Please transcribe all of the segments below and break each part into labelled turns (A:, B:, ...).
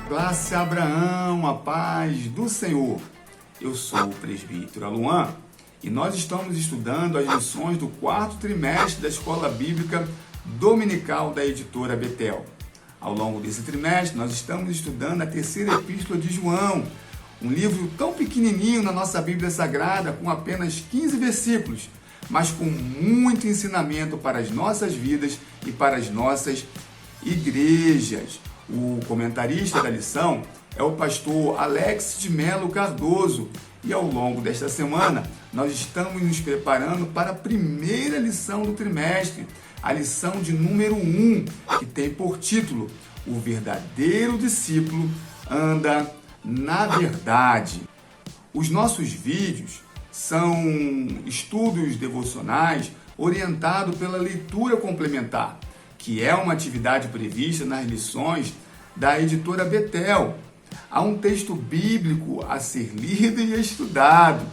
A: Classe Abraão, a paz do Senhor. Eu sou o presbítero Aluan e nós estamos estudando as lições do quarto trimestre da Escola Bíblica Dominical da editora Betel. Ao longo desse trimestre, nós estamos estudando a terceira epístola de João, um livro tão pequenininho na nossa Bíblia Sagrada, com apenas 15 versículos, mas com muito ensinamento para as nossas vidas e para as nossas igrejas. O comentarista da lição é o pastor Alex de Melo Cardoso e ao longo desta semana nós estamos nos preparando para a primeira lição do trimestre, a lição de número 1, que tem por título O verdadeiro discípulo anda na verdade. Os nossos vídeos são estudos devocionais orientados pela leitura complementar, que é uma atividade prevista nas lições da editora Betel. Há um texto bíblico a ser lido e estudado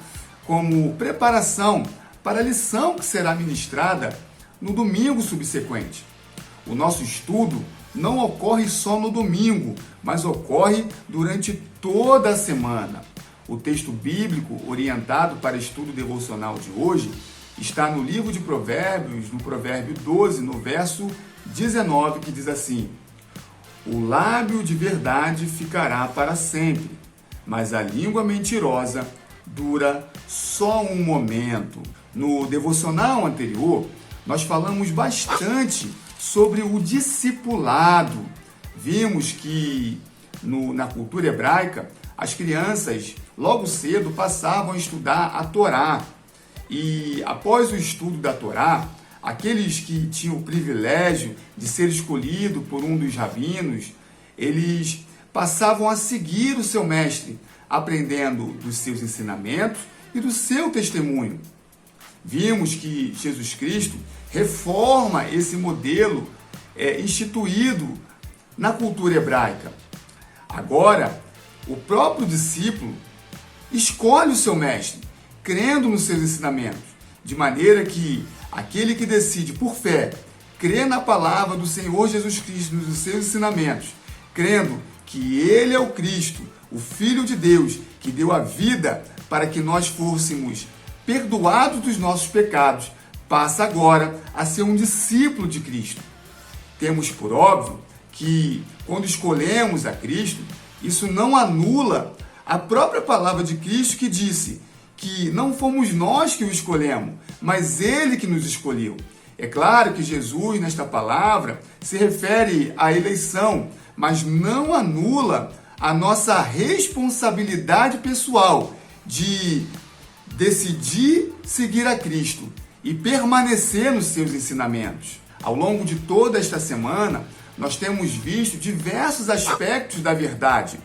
A: como preparação para a lição que será ministrada no domingo subsequente. O nosso estudo não ocorre só no domingo, mas ocorre durante toda a semana. O texto bíblico orientado para estudo devocional de hoje está no livro de Provérbios, no provérbio 12, no verso 19, que diz assim: o lábio de verdade ficará para sempre, mas a língua mentirosa dura só um momento. No devocional anterior, nós falamos bastante sobre o discipulado. Vimos que na cultura hebraica, as crianças logo cedo passavam a estudar a Torá. E após o estudo da Torá, aqueles que tinham o privilégio de ser escolhido por um dos rabinos, eles passavam a seguir o seu mestre, aprendendo dos seus ensinamentos e do seu testemunho. Vimos que Jesus Cristo reforma esse modelo instituído na cultura hebraica. Agora, o próprio discípulo escolhe o seu mestre, crendo nos seus ensinamentos, de maneira que aquele que decide por fé crer na palavra do Senhor Jesus Cristo, nos seus ensinamentos, crendo que Ele é o Cristo, o Filho de Deus, que deu a vida para que nós fôssemos perdoados dos nossos pecados, passa agora a ser um discípulo de Cristo. Temos por óbvio que quando escolhemos a Cristo, isso não anula a própria palavra de Cristo, que disse que não fomos nós que o escolhemos, mas Ele que nos escolheu. É claro que Jesus, nesta palavra, se refere à eleição, mas não anula a nossa responsabilidade pessoal de decidir seguir a Cristo e permanecer nos seus ensinamentos. Ao longo de toda esta semana, nós temos visto diversos aspectos da verdade.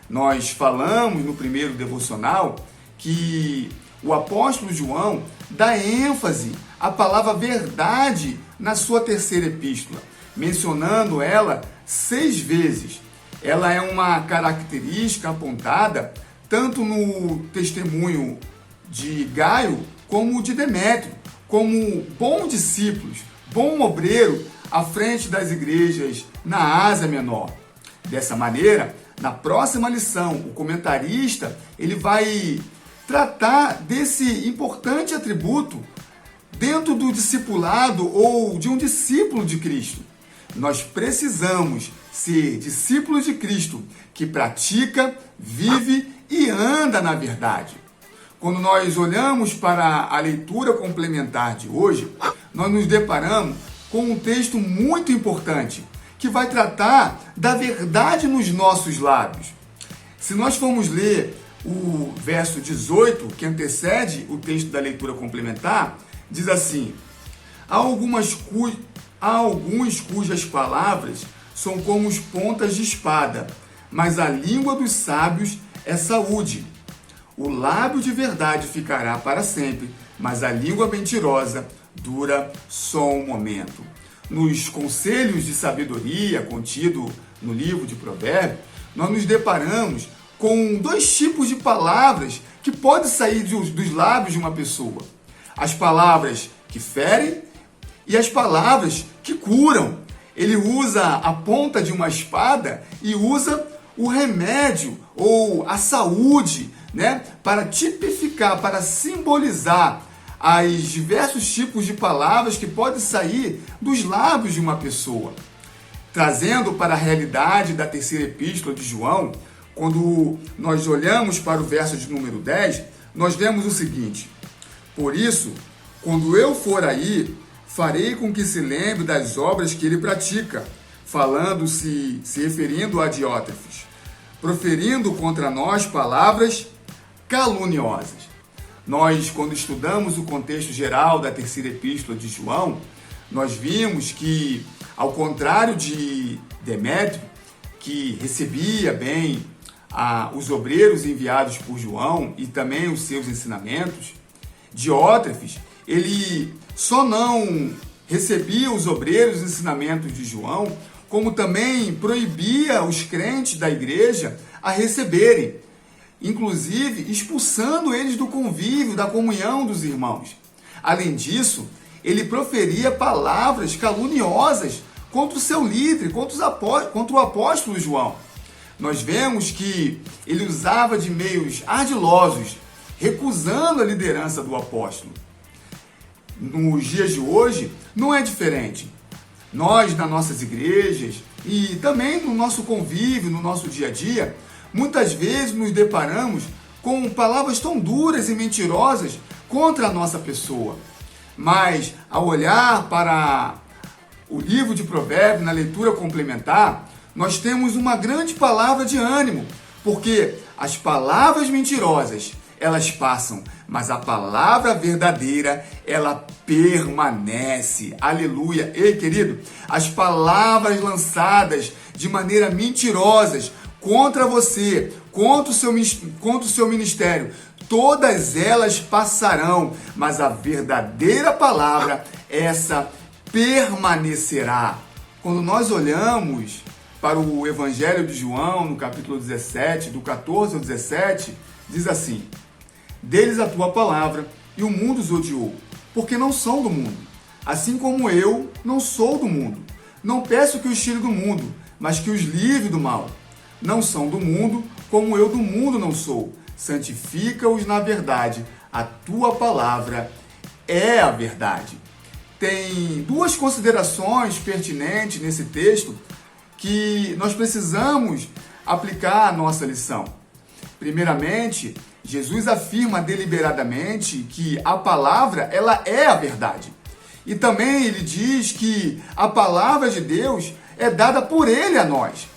A: Nós falamos no primeiro devocional que o apóstolo João dá ênfase à palavra verdade na sua terceira epístola, mencionando ela 6 vezes. Ela é uma característica apontada tanto no testemunho de Gaio como de Demétrio, como bons discípulos, bom obreiro à frente das igrejas na Ásia Menor. Dessa maneira, na próxima lição, o comentarista ele vai tratar desse importante atributo dentro do discipulado ou de um discípulo de Cristo. Nós precisamos ser discípulos de Cristo que pratica, vive e anda na verdade. Quando nós olhamos para a leitura complementar de hoje, nós nos deparamos com um texto muito importante que vai tratar da verdade nos nossos lábios. Se nós formos ler o verso 18, que antecede o texto da leitura complementar, diz assim: há alguns cujas palavras são como as pontas de espada, mas a língua dos sábios é saúde. O lábio de verdade ficará para sempre, mas a língua mentirosa dura só um momento. Nos conselhos de sabedoria contido no livro de Provérbios, nós nos deparamos com 2 tipos de palavras que podem sair dos lábios de uma pessoa. As palavras que ferem e as palavras que curam. Ele usa a ponta de uma espada e usa o remédio ou a saúde, né, para tipificar, para simbolizar os diversos tipos de palavras que podem sair dos lábios de uma pessoa. Trazendo para a realidade da terceira epístola de João, quando nós olhamos para o verso de número 10, nós vemos o seguinte: por isso, quando eu for aí, farei com que se lembre das obras que ele pratica, falando-se, se referindo a Diótrefes, proferindo contra nós palavras caluniosas. Nós, quando estudamos o contexto geral da terceira epístola de João, nós vimos que, ao contrário de Demétrio, que recebia bem os obreiros enviados por João e também os seus ensinamentos, Diótrefes, ele só não recebia os obreiros e ensinamentos de João, como também proibia os crentes da igreja a receberem, inclusive expulsando eles do convívio, da comunhão dos irmãos. Além disso, ele proferia palavras caluniosas contra o seu líder, contra o apóstolo João. Nós vemos que ele usava de meios ardilosos, recusando a liderança do apóstolo. Nos dias de hoje, não é diferente. Nós, nas nossas igrejas e também no nosso convívio, no nosso dia a dia, muitas vezes nos deparamos com palavras tão duras e mentirosas contra a nossa pessoa. Mas, ao olhar para o livro de Provérbios, na leitura complementar, nós temos uma grande palavra de ânimo, porque as palavras mentirosas, elas passam, mas a palavra verdadeira, ela permanece. Aleluia! Ei, querido, as palavras lançadas de maneira mentirosas contra você, contra o seu ministério, todas elas passarão, mas a verdadeira palavra, essa permanecerá. Quando nós olhamos para o Evangelho de João, no capítulo 17, do 14 ao 17, diz assim: deles a tua palavra, e o mundo os odiou, porque não são do mundo, assim como eu não sou do mundo. Não peço que os tire do mundo, mas que os livre do mal. Não são do mundo, como eu do mundo não sou. Santifica-os na verdade, a tua palavra é a verdade. Tem duas considerações pertinentes nesse texto que nós precisamos aplicar à nossa lição. Primeiramente, Jesus afirma deliberadamente que a palavra, ela é a verdade. E também ele diz que a palavra de Deus é dada por ele a nós.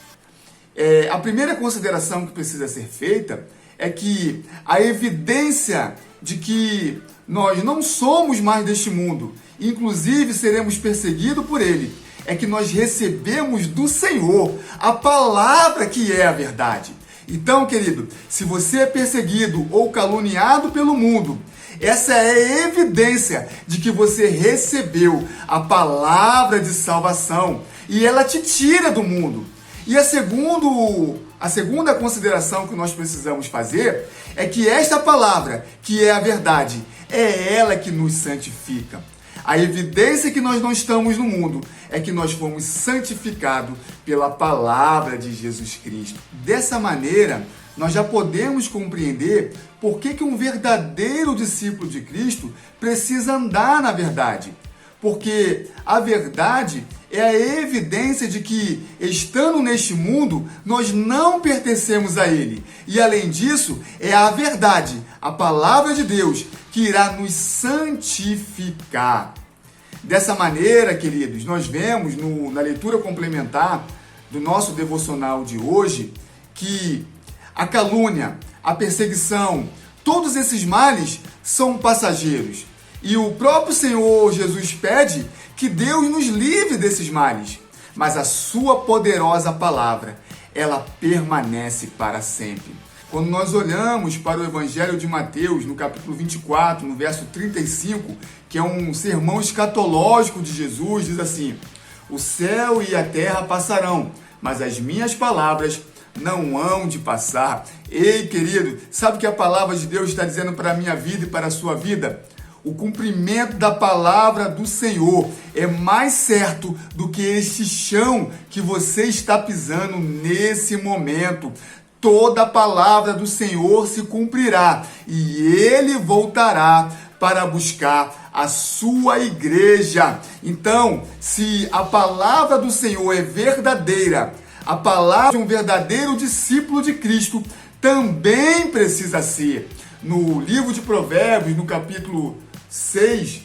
A: A primeira consideração que precisa ser feita é que a evidência de que nós não somos mais deste mundo, inclusive seremos perseguidos por ele, é que nós recebemos do Senhor a palavra que é a verdade. Então, querido, se você é perseguido ou caluniado pelo mundo, essa é a evidência de que você recebeu a palavra de salvação e ela te tira do mundo. E a segunda consideração que nós precisamos fazer é que esta palavra, que é a verdade, é ela que nos santifica. A evidência que nós não estamos no mundo é que nós fomos santificados pela palavra de Jesus Cristo. Dessa maneira, nós já podemos compreender por que um verdadeiro discípulo de Cristo precisa andar na verdade. Porque a verdade é a evidência de que, estando neste mundo, nós não pertencemos a ele. E além disso, é a verdade, a palavra de Deus, que irá nos santificar. Dessa maneira, queridos, nós vemos na leitura complementar do nosso devocional de hoje que a calúnia, a perseguição, todos esses males são passageiros. E o próprio Senhor Jesus pede que Deus nos livre desses males. Mas a sua poderosa palavra, ela permanece para sempre. Quando nós olhamos para o Evangelho de Mateus, no capítulo 24, no verso 35, que é um sermão escatológico de Jesus, diz assim: o céu e a terra passarão, mas as minhas palavras não hão de passar. Ei, querido, sabe o que a palavra de Deus está dizendo para a minha vida e para a sua vida? o cumprimento da palavra do Senhor é mais certo do que este chão que você está pisando nesse momento. Toda a palavra do Senhor se cumprirá e Ele voltará para buscar a sua igreja. Então, se a palavra do Senhor é verdadeira, a palavra de um verdadeiro discípulo de Cristo também precisa ser. No livro de Provérbios, no capítulo 6,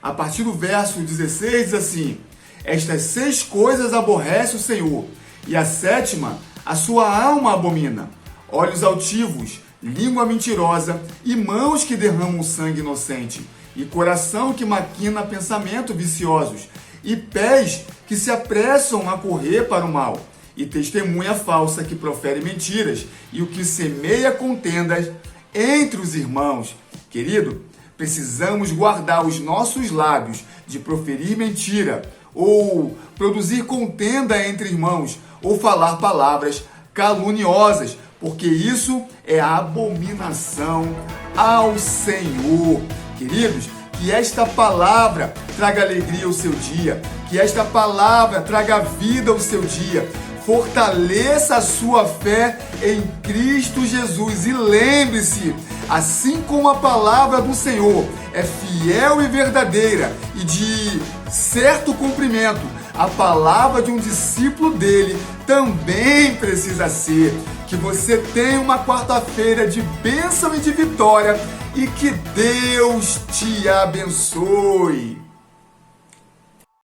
A: a partir do verso 16, diz assim: estas 6 coisas aborrece o Senhor, e a 7ª a sua alma abomina: olhos altivos, língua mentirosa, e mãos que derramam sangue inocente, e coração que maquina pensamentos viciosos, e pés que se apressam a correr para o mal, e testemunha falsa que profere mentiras, e o que semeia contendas entre os irmãos. Querido, precisamos guardar os nossos lábios de proferir mentira, ou produzir contenda entre irmãos, ou falar palavras caluniosas, porque isso é abominação ao Senhor. Queridos, que esta palavra traga alegria ao seu dia, que esta palavra traga vida ao seu dia, fortaleça a sua fé em Cristo Jesus e lembre-se, assim como a palavra do Senhor é fiel e verdadeira e de certo cumprimento, a palavra de um discípulo dele também precisa ser. Que você tenha uma quarta-feira de bênção e de vitória e que Deus te abençoe.